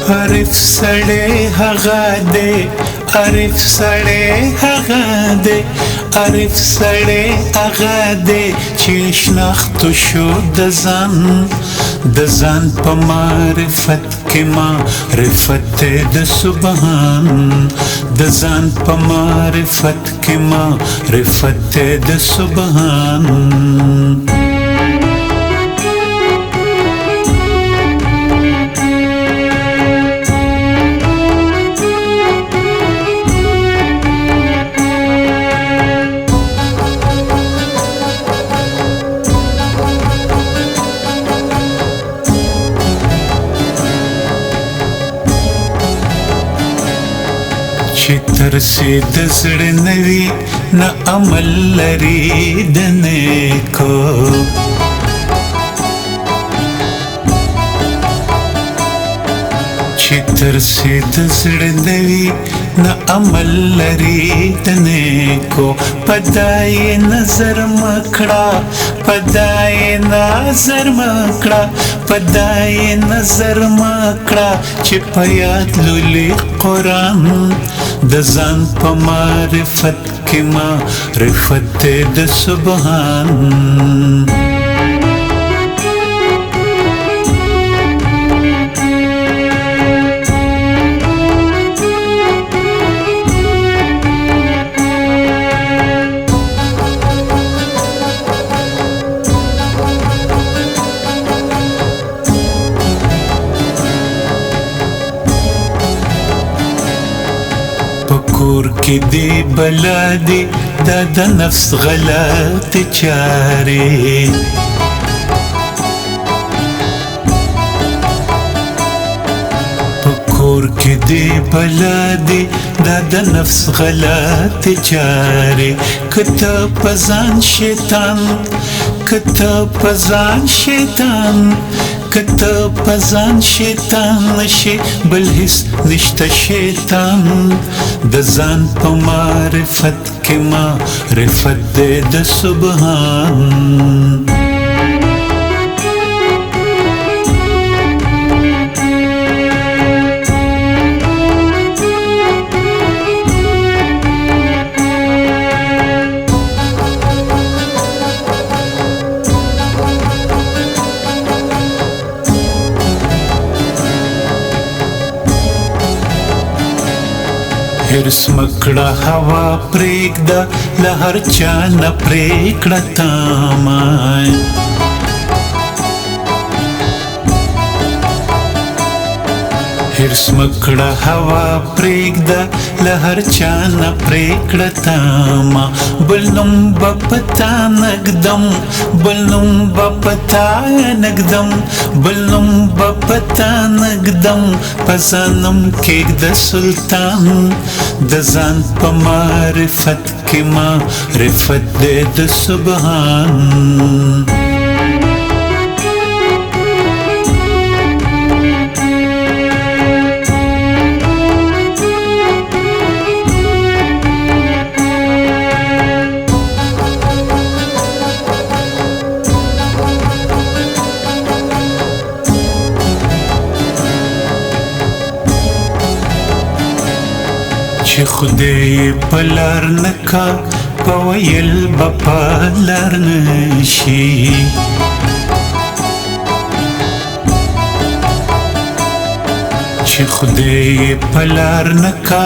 عارف سړی هغه دی، عارف سړی هغه دی، عارف سړی هغه دی چې شناختو شو د ځان په معرفت کې معرفت د سبحان، د ځان په معرفت کې معرفت د سبحان. چې ترسي د زړه نوي نه عمل لري د نیکو، چې ترسي د زړه نوي نه عمل لري د نیکو. پدای نظر مکړه، پدای نظر مکړه، پدای نظر مکړه چې په یاد لولي قرآن، د ځان په معرفت کې معرفت د سبحان. کور کې دی بلا دی دا د نفس غلط چارې، په کور کې دی بلا دی دا د نفس غلط چارې. کته پزان شیطان، کته پزان شیطان، کته پزان شیطان نشي بل هیڅ نشته شیطان، د ځان په معرفت کې معرفت د سبحان. هرس مکړه هوا پرېږده له هر چا نه پرېکړه تامان، هرس مکړه هوا پرېږده له هر چا نه پرېکړه تاما. بل نوم به پتا نږدم، بل نوم به پتا نږدم، بل نوم به پتا نږدم، په ځانم کېږده سلطان، د ځان په معرفت کې معرفت د سبحان. چې خدای په لار نکا په ویل به په لار نشي، چې خدای په لار نکا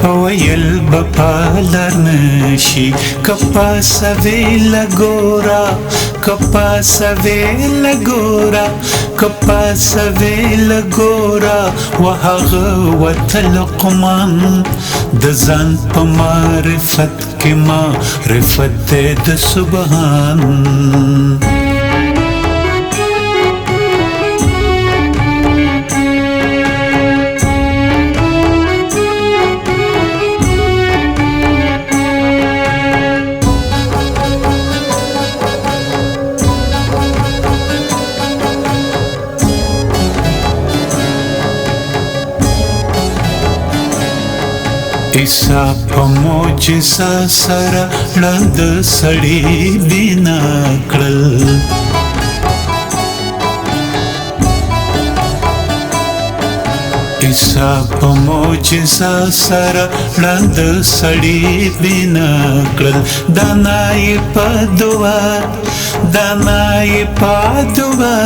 په ویل به په لار نشي. که پاسه ویله ګوره، که پاسه ویله ګوره، که پاسه ویله ګوره، و هغه وته لقمان، د ځان په معرفت کې معرفت د سبحان. عیسی په معجزه سره ړنده سړي بینا کړل، عیسی په معجزه سره ړند سړي بینا کړل دانا یې په دعا دانا یې په دعا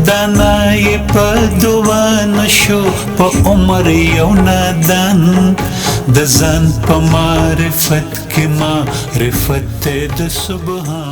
دانا یې په دعا نشو په عمر یو نادان د ځان په معرفت کې معرفت د سبحان